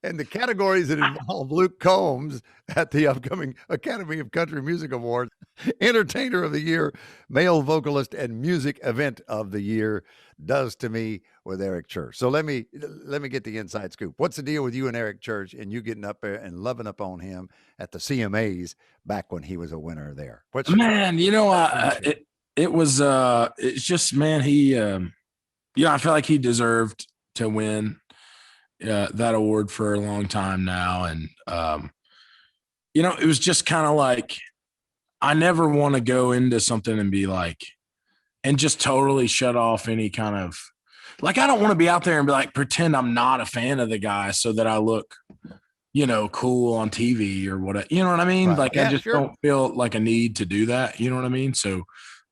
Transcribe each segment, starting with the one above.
And the categories that involve Luke Combs at the upcoming Academy of Country Music Awards, Entertainer of the Year, Male Vocalist, and Music Event of the Year, does to me with Eric Church. So let me get the inside scoop. What's the deal with you and Eric Church and you getting up there and loving up on him at the CMAs back when he was a winner there? Man, it was it's just, man, he I feel like he deserved to win that award for a long time now. And it was just kind of like, I never want to go into something and be like, and just totally shut off any kind of, like, I don't want to be out there and be like, pretend I'm not a fan of the guy so that I look, cool on TV or whatever. You know what I mean? Right. Like, yeah, I just don't feel like a need to do that. You know what I mean? So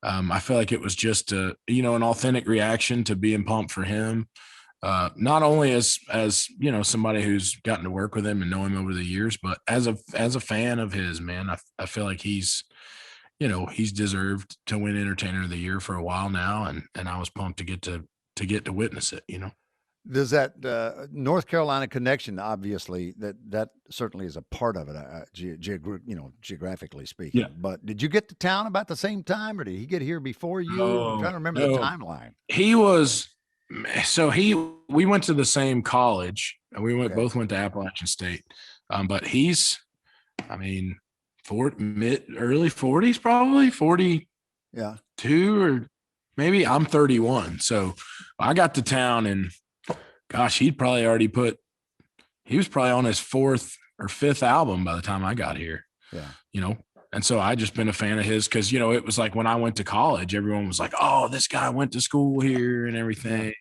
I feel like it was just an authentic reaction to being pumped for him. Not only as somebody who's gotten to work with him and know him over the years, but as a fan of his, man, I feel like he's deserved to win Entertainer of the Year for a while now, and I was pumped to get to witness it. Does that North Carolina connection, obviously, that certainly is a part of it, geographically speaking. Yeah. But did you get to town about the same time, or did he get here before you? I'm trying to remember the timeline. He was. So we went to the same college, and we both went to Appalachian State. But he's, early 40s, probably 42, or maybe. I'm 31. So I got to town, and gosh, he was probably on his 4th or 5th album by the time I got here. Yeah. And so I just been a fan of his because, it was like when I went to college, everyone was like, oh, this guy went to school here and everything.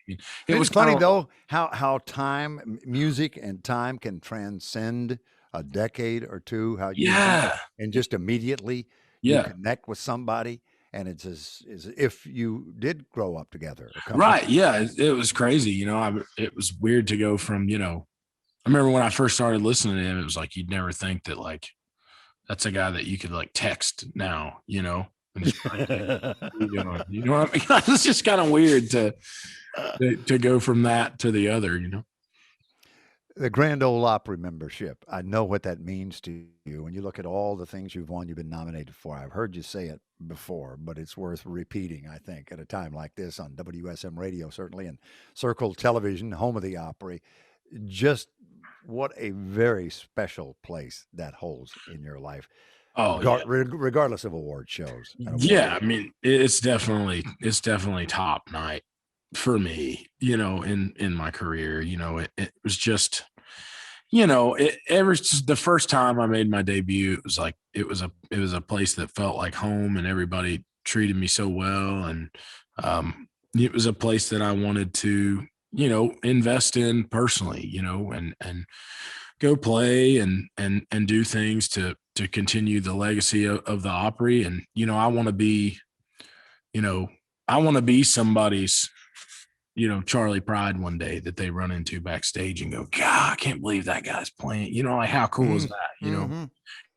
It was funny, though, how time, music and time can transcend a decade or two, how you and just immediately you connect with somebody. And it's as if you did grow up together. Right. Yeah. It was crazy. It was weird to go from, I remember when I first started listening to him, it was like, you'd never think that, like, that's a guy that you could like text now, and it's like, you know what I mean? It's just kind of weird to go from that to the other, The Grand Ole Opry membership. I know what that means to you. When you look at all the things you've won, you've been nominated for. I've heard you say it before, but it's worth repeating, I think, at a time like this on WSM Radio, certainly, and Circle Television, home of the Opry. Just what a very special place that holds in your life. Regardless of award shows. Yeah, it's definitely top night for me, in my career. It was just, ever since the first time I made my debut, it was like it was a place that felt like home, and everybody treated me so well, and it was a place that I wanted to invest in personally, and go play and do things to continue the legacy of the Opry. And, I want to be somebody's, Charlie Pride one day that they run into backstage and go, God, I can't believe that guy's playing, like, how cool is that,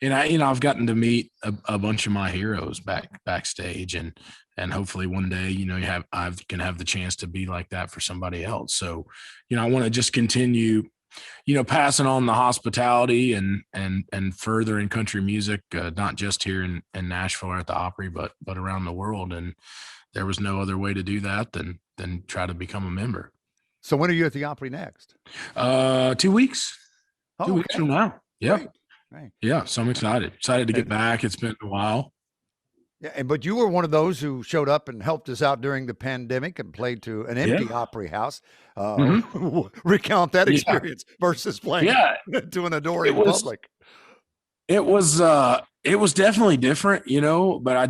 And I've gotten to meet a bunch of my heroes backstage, and hopefully one day, I can have the chance to be like that for somebody else. So, I want to just continue, passing on the hospitality and further in country music, not just here in Nashville or at the Opry, but around the world. And there was no other way to do that than try to become a member. So when are you at the Opry next? 2 weeks. 2 weeks from now. Yeah. Right. Yeah. So I'm excited to get back. It's been a while. Yeah, but you were one of those who showed up and helped us out during the pandemic and played to an empty Opry house. Recount that experience versus playing to an adoring public. It was definitely different, but I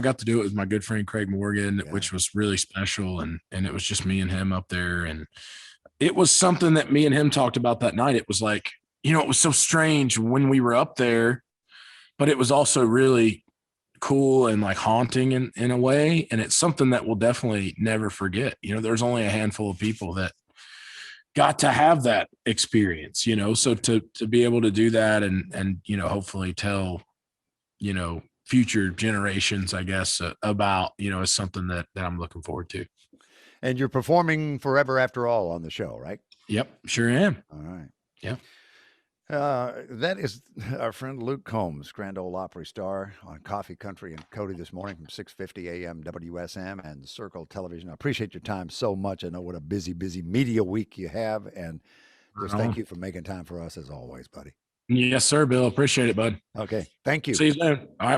got to do it with my good friend Craig Morgan, which was really special, and it was just me and him up there, and it was something that me and him talked about that night. It was like, it was so strange when we were up there, but it was also really cool and like haunting in a way. And it's something that we'll definitely never forget. There's only a handful of people that got to have that experience, so to be able to do that and hopefully tell, future generations, I guess, about, is something that I'm looking forward to. And you're performing Forever After All on the show, right? Yep, sure am. All right. Yeah. That is our friend Luke Combs, Grand Ole Opry star on Coffee Country and Cody this morning from 650 AM WSM and Circle Television. I appreciate your time so much. I know what a busy media week you have, and just thank you for making time for us as always, buddy. Yes, sir, Bill. Appreciate it, bud. Okay. Thank you. See you soon. All right.